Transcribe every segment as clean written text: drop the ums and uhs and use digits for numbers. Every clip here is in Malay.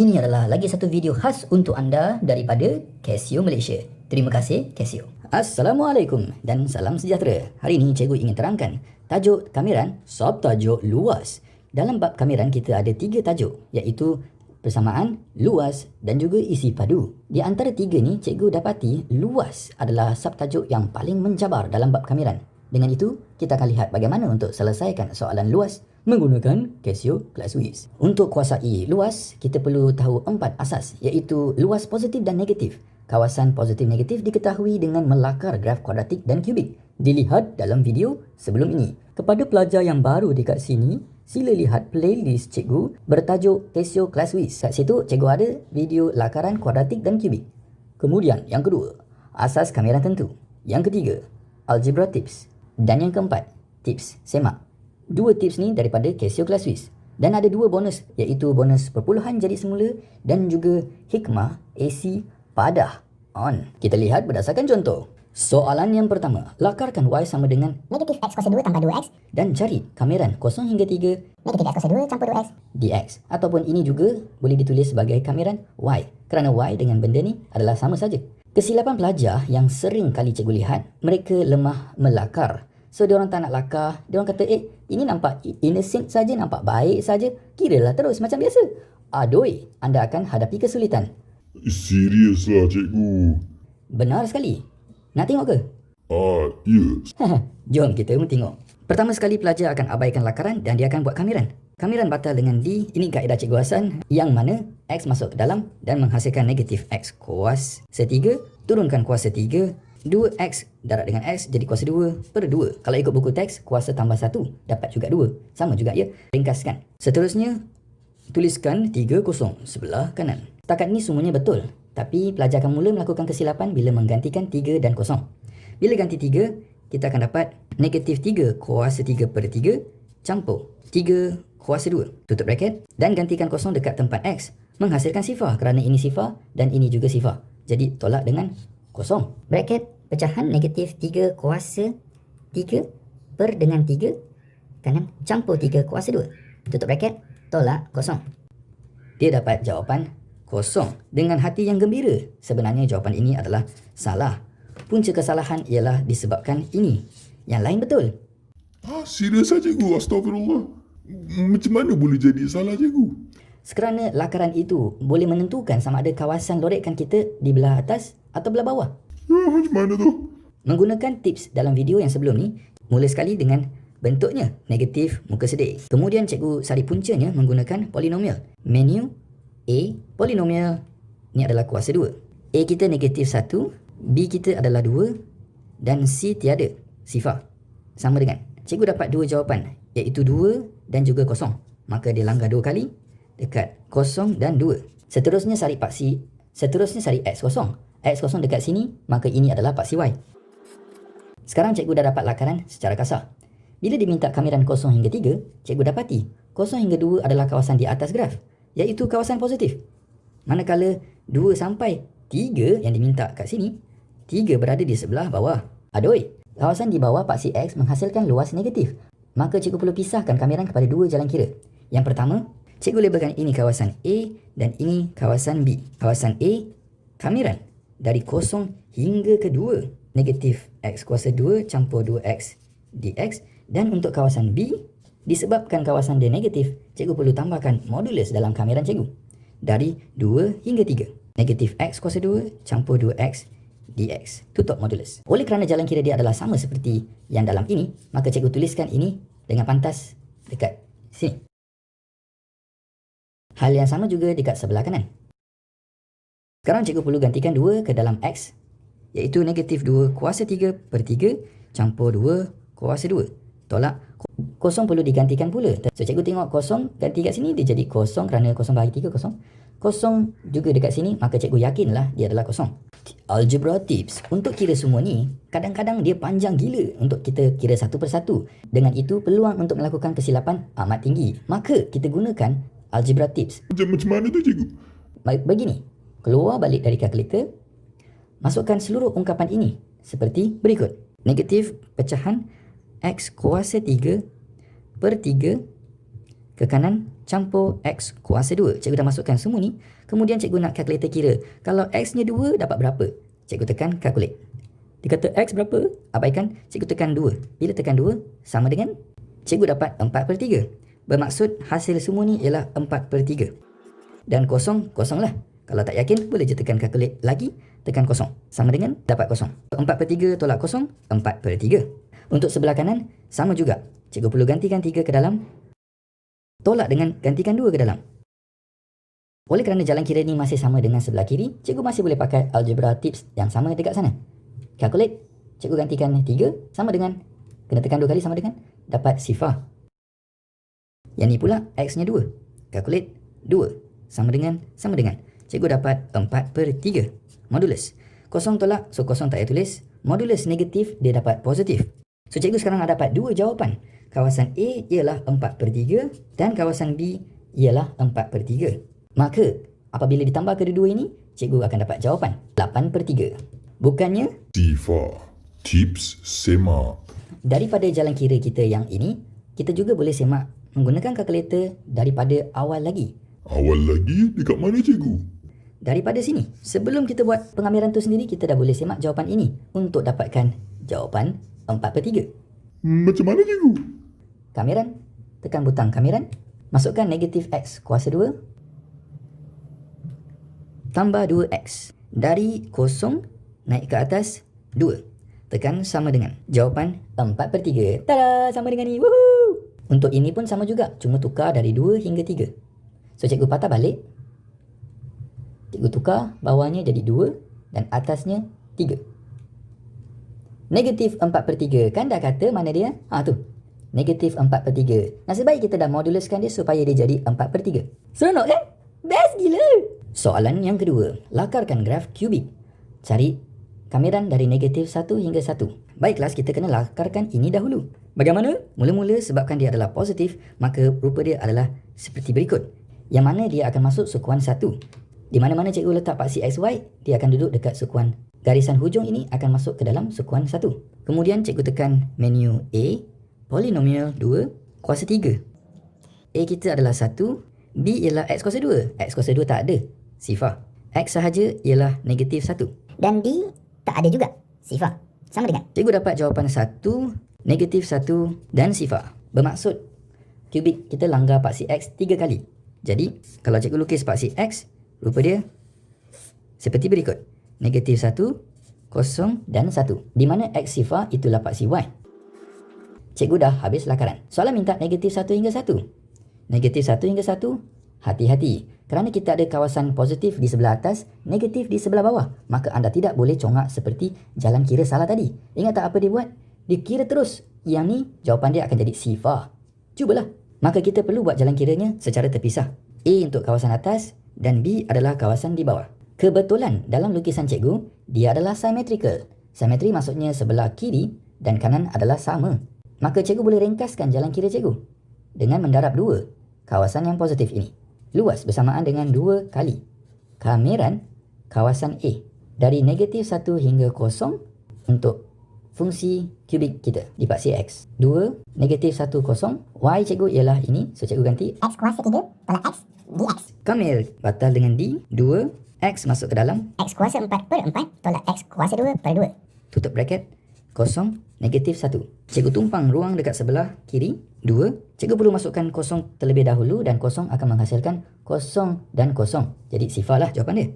Ini adalah lagi satu video khas untuk anda daripada Casio Malaysia. Terima kasih Casio. Assalamualaikum dan salam sejahtera. Hari ini cikgu ingin terangkan tajuk kameran, subtajuk luas. Dalam bab kameran kita ada 3 tajuk, iaitu persamaan, luas dan juga isi padu. Di antara 3 ni cikgu dapati luas adalah subtajuk yang paling mencabar dalam bab kameran. Dengan itu, kita akan lihat bagaimana untuk selesaikan soalan luas menggunakan Casio ClassWiz. Untuk kuasai luas, kita perlu tahu 4 asas, iaitu luas positif dan negatif. Kawasan positif negatif diketahui dengan melakar graf kuadratik dan kubik. Dilihat dalam video sebelum ini. Kepada pelajar yang baru dekat sini, sila lihat playlist cikgu bertajuk Casio ClassWiz. Kat situ cikgu ada video lakaran kuadratik dan kubik. Kemudian yang kedua, asas kamera tentu. Yang ketiga, algebra tips. Dan yang keempat, tips semak. 2 tips ni daripada Casio ClassWiz. Dan ada 2 bonus, iaitu bonus perpuluhan jadi semula dan juga hikmah AC padah on. Kita lihat berdasarkan contoh. Soalan yang pertama, lakarkan Y sama dengan negatif X kuasa 2 tambah 2X dan cari kameran 0 hingga 3 negatif X kuasa 2 campur 2X dx. Ataupun ini juga boleh ditulis sebagai kameran Y, kerana Y dengan benda ni adalah sama saja. Kesilapan pelajar yang sering kali cikgu lihat, mereka lemah melakar. So, diorang tak nak lakar. Diorang kata, ini nampak innocent saja, nampak baik saja. Kiralah terus macam biasa. Adoi, anda akan hadapi kesulitan. Serius lah cikgu. Benar sekali. Nak tengok ke? Ya. Jom kita tengok. Pertama sekali pelajar akan abaikan lakaran dan dia akan buat kameran. Kameran batal dengan D, ini kaedah cikgu Hasan, yang mana X masuk ke dalam dan menghasilkan negatif X kuasa 3, turunkan kuasa 3, 2X darab dengan X jadi kuasa 2 per 2. Kalau ikut buku teks, kuasa tambah 1 dapat juga 2. Sama juga ya, ringkaskan. Seterusnya, tuliskan 3 kosong sebelah kanan. Setakat ni semuanya betul. Tapi pelajar akan mula melakukan kesilapan bila menggantikan 3 dan kosong. Bila ganti 3, kita akan dapat negatif 3 kuasa 3 per 3 campur 3 kuasa 2. Tutup bracket dan gantikan kosong dekat tempat X. Menghasilkan sifar kerana ini sifar dan ini juga sifar. Jadi tolak dengan kosong. bracket pecahan negatif 3 kuasa 3 per dengan 3 kanan campur 3 kuasa 2. Tutup bracket, tolak kosong. Dia dapat jawapan kosong dengan hati yang gembira. Sebenarnya jawapan ini adalah salah. Punca kesalahan ialah disebabkan ini. Yang lain betul. Serius lah cikgu, astagfirullah. Macam mana boleh jadi salah cikgu? Kerana lakaran itu boleh menentukan sama ada kawasan lorekkan kita di belah atas atau belah bawah. Macam mana tu? Menggunakan tips dalam video yang sebelum ni, mula sekali dengan bentuknya negatif muka sedih. Kemudian cikgu sari puncanya menggunakan polinomial. Menu A, polinomial ni adalah kuasa 2. A kita negatif 1, B kita adalah 2 dan C tiada, sifar. Sama dengan, cikgu dapat 2 jawapan, iaitu 2 dan juga kosong. Maka dia langgar 2 kali dekat kosong dan 2. Seterusnya sari X kosong. X kosong dekat sini, maka ini adalah paksi Y. Sekarang cikgu dah dapat lakaran secara kasar. Bila diminta kameran 0 hingga 3, cikgu dapati 0 hingga 2 adalah kawasan di atas graf, iaitu kawasan positif. Manakala 2 sampai 3 yang diminta kat sini, 3 berada di sebelah bawah. Adoi, kawasan di bawah paksi X menghasilkan luas negatif. Maka cikgu perlu pisahkan kameran kepada 2 jalan kira. Yang pertama, cikgu labelkan ini kawasan A dan ini kawasan B. Kawasan A, kameran dari 0 hingga ke 2, negatif X kuasa 2 campur 2X dx. Dan untuk kawasan B, disebabkan kawasan dia negatif, cikgu perlu tambahkan modulus dalam kameran cikgu. Dari 2 hingga 3, negatif X kuasa 2 campur 2X dx. Tutup modulus. Oleh kerana jalan kira dia adalah sama seperti yang dalam ini, maka cikgu tuliskan ini dengan pantas dekat sini. Hal yang sama juga dekat sebelah kanan. Sekarang cikgu perlu gantikan 2 ke dalam X, iaitu negatif 2 kuasa 3 per 3 campur 2 kuasa 2. Tolak. Kosong perlu digantikan pula. So cikgu tengok kosong ganti kat sini, dia jadi kosong kerana kosong bahagi 3 kosong. Kosong juga dekat sini, maka cikgu yakinlah dia adalah kosong. Algebra tips. Untuk kira semua ni, kadang-kadang dia panjang gila untuk kita kira satu persatu. Dengan itu, peluang untuk melakukan kesilapan amat tinggi. Maka kita gunakan algebra tips. Macam mana tu cikgu? Begini, keluar balik dari kalkulator, masukkan seluruh ungkapan ini seperti berikut. Negatif pecahan X kuasa 3 per 3 ke kanan campur X kuasa 2. Cikgu dah masukkan semua ni. Kemudian cikgu nak kalkulator kira. Kalau X-nya 2 dapat berapa? Cikgu tekan calculate. Dia kata X berapa? Abaikan, cikgu tekan 2. Bila tekan 2, sama dengan cikgu dapat 4/3. Bermaksud hasil semua ni ialah 4/3. Dan kosong, kosong lah. Kalau tak yakin, boleh je tekan calculate lagi, tekan kosong. Sama dengan dapat kosong. 4/3 tolak kosong, 4/3. Untuk sebelah kanan, sama juga. Cikgu perlu gantikan 3 ke dalam, tolak dengan gantikan 2 ke dalam. Oleh kerana jalan kira ni masih sama dengan sebelah kiri, cikgu masih boleh pakai algebra tips yang sama dekat sana. Calculate, cikgu gantikan 3 sama dengan, kena tekan 2 kali sama dengan, dapat sifar. Yang ni pula X-nya 2. Calculate 2 sama dengan. Cikgu dapat 4/3. Modulus. Kosong tolak, so kosong tak payah tulis. Modulus negatif, dia dapat positif. So cikgu sekarang dah dapat 2 jawapan. Kawasan A ialah 4/3 dan kawasan B ialah 4/3. Maka apabila ditambah kedua-dua ini, cikgu akan dapat jawapan 8/3. Bukannya Sifa. Tips semak. daripada jalan kira kita yang ini, kita juga boleh semak menggunakan kalkulator daripada awal lagi. Awal lagi dekat mana cikgu? Daripada sini, sebelum kita buat pengambilan tu sendiri, kita dah boleh semak jawapan ini untuk dapatkan jawapan 4/3. Macam mana cikgu? Kamiran, tekan butang kamiran, masukkan negatif X kuasa 2 tambah 2X. Dari kosong naik ke atas 2. Tekan sama dengan. Jawapan 4/3. Tada! Sama dengan ni. Woohoo! Untuk ini pun sama juga. Cuma tukar dari 2 hingga 3. So cikgu patah balik. Cikgu tukar bawahnya jadi 2 dan atasnya 3. Negatif 4/3. Kan dah kata mana dia? Tu. Negatif 4/3. Nasib baik kita dah moduluskan dia supaya dia jadi 4/3. Seronok kan? Best gila! Soalan yang kedua. Lakarkan graf kubik. Cari kamiran dari negatif 1 hingga 1. Baik kelas, kita kena lakarkan ini dahulu. Bagaimana? Mula-mula sebabkan dia adalah positif, maka rupa dia adalah seperti berikut. Yang mana dia akan masuk sukuan 1. Di mana-mana cikgu letak paksi XY, dia akan duduk dekat sukuan. Garisan hujung ini akan masuk ke dalam sukuan 1. Kemudian cikgu tekan menu A, polinomial 2, kuasa 3. A kita adalah 1, B ialah X kuasa 2. X kuasa 2 tak ada, sifar. X sahaja ialah negatif 1. Dan D tak ada juga, sifar. Sama dengan. Cikgu dapat jawapan 1, negatif 1 dan sifar. Bermaksud, kubik kita langgar paksi X 3 kali. Jadi, kalau cikgu lukis paksi X, rupa dia seperti berikut. Negatif 1, 0 dan 1. Di mana X sifar itulah paksi Y. Cikgu dah habis lakaran. Soalan minta negatif 1 hingga 1. Negatif 1 hingga 1, hati-hati. Kerana kita ada kawasan positif di sebelah atas, negatif di sebelah bawah. Maka anda tidak boleh congak seperti jalan kira salah tadi. Ingat tak apa dia buat? Dia kira terus. Yang ni, jawapan dia akan jadi sifar. Cubalah. Maka kita perlu buat jalan kiranya secara terpisah. A untuk kawasan atas dan B adalah kawasan di bawah. Kebetulan dalam lukisan cikgu, dia adalah symmetrical. Symmetry maksudnya sebelah kiri dan kanan adalah sama. Maka cikgu boleh ringkaskan jalan kira cikgu dengan mendarab 2 kawasan yang positif ini. Luas bersamaan dengan 2 kali kamiran kawasan A. Dari negatif 1 hingga 0 untuk fungsi kubik kita di paksi X. 2, negatif 1, 0. Y cikgu ialah ini. So cikgu ganti X kuasa 3 tolak X dx. Kamir batal dengan D. 2, X masuk ke dalam. X kuasa 4/4 tolak X kuasa 2/2. Tutup bracket. 0, negatif 1. Cikgu tumpang ruang dekat sebelah kiri. 2. Cikgu perlu masukkan 0 terlebih dahulu dan 0 akan menghasilkan 0 dan 0. Jadi sifar lah jawapan dia.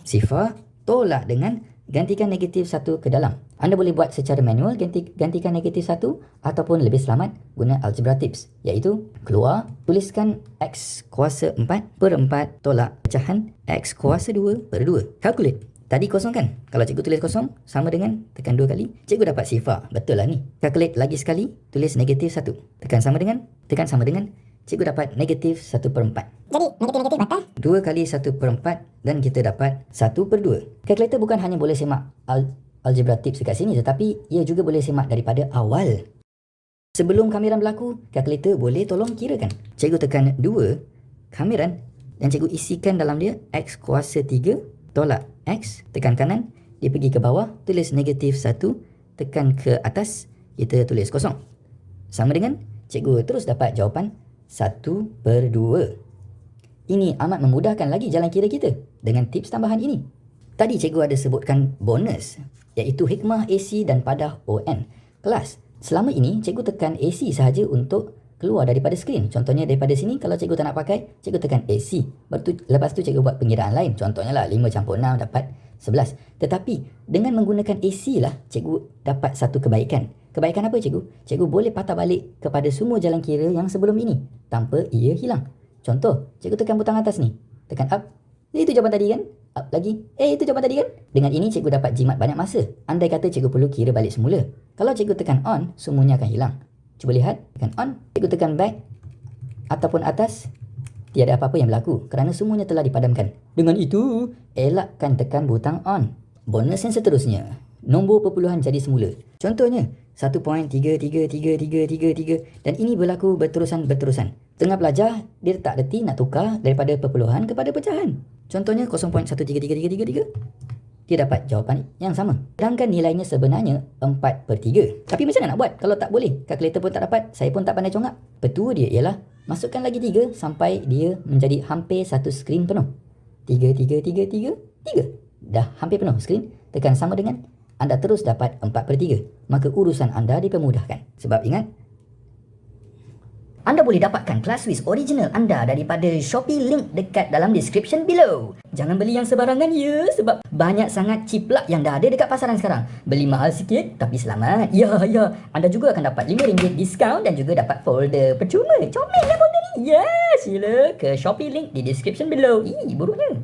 Sifar tolak dengan gantikan negatif 1 ke dalam. Anda boleh buat secara manual gantikan negatif 1 ataupun lebih selamat guna algebra tips, iaitu keluar, tuliskan X kuasa 4/4 tolak pecahan X kuasa 2/2. Calculate. Tadi kosong kan? Kalau cikgu tulis kosong, sama dengan tekan 2 kali, cikgu dapat sifar. Betul lah ni. Calculate lagi sekali, tulis negatif 1. Tekan sama dengan, cikgu dapat negatif 1/4. Jadi negatif batal. 2 kali 1/4 dan kita dapat 1/2. Kalkulator bukan hanya boleh semak algebra tips dekat sini, tetapi ia juga boleh semak daripada awal. Sebelum kamiran berlaku, kalkulator boleh tolong kirakan. Cikgu tekan 2 kamiran dan cikgu isikan dalam dia X kuasa 3 tolak X, tekan kanan, dia pergi ke bawah, tulis negatif 1, tekan ke atas, kita tulis 0. Sama dengan, cikgu terus dapat jawapan 1/2. Ini amat memudahkan lagi jalan kira kita dengan tips tambahan ini. Tadi cikgu ada sebutkan bonus, iaitu hikmah AC dan padah ON. Kelas, selama ini cikgu tekan AC sahaja untuk keluar daripada skrin. Contohnya daripada sini, kalau cikgu tak nak pakai, cikgu tekan AC. Lepas tu cikgu buat pengiraan lain. Contohnya lah 5 × 6 dapat 11. Tetapi dengan menggunakan AC lah, cikgu dapat satu kebaikan. Kebaikan apa cikgu? Cikgu boleh patah balik kepada semua jalan kira yang sebelum ini tanpa ia hilang. Contoh, cikgu tekan butang atas ni. Tekan up. Itu jawapan tadi kan? Up lagi. Itu jawapan tadi kan? Dengan ini cikgu dapat jimat banyak masa. Andai kata cikgu perlu kira balik semula. Kalau cikgu tekan on, semuanya akan hilang. Cuba lihat. Tekan on. Cikgu tekan back ataupun atas. Tiada apa-apa yang berlaku kerana semuanya telah dipadamkan. Dengan itu, elakkan tekan butang on. Bonus yang seterusnya. Nombor perpuluhan jadi semula. Contohnya, 1.333333 dan ini berlaku berterusan-berterusan. Tengah belajar, dia tak reti nak tukar daripada perpuluhan kepada pecahan. Contohnya 0.133333. Dia dapat jawapan yang sama. Sedangkan nilainya sebenarnya 4/3. Tapi macam mana nak buat kalau tak boleh? Kalkulator pun tak dapat, saya pun tak pandai congak. Petua dia ialah masukkan lagi 3 sampai dia menjadi hampir satu skrin penuh. 3. Dah hampir penuh skrin. Tekan sama dengan anda terus dapat 4/3. Maka urusan anda dipermudahkan. Sebab ingat, Anda boleh dapatkan kelas Swiss original anda daripada Shopee, link dekat dalam description below. jangan beli yang sebarangan ya, sebab banyak sangat ciplak yang dah ada dekat pasaran sekarang. Beli mahal sikit tapi selamat. Ya, anda juga akan dapat RM5 diskaun dan juga dapat folder percuma. Comel lah folder ni. Ya, sila ke Shopee, link di description below. Buruknya.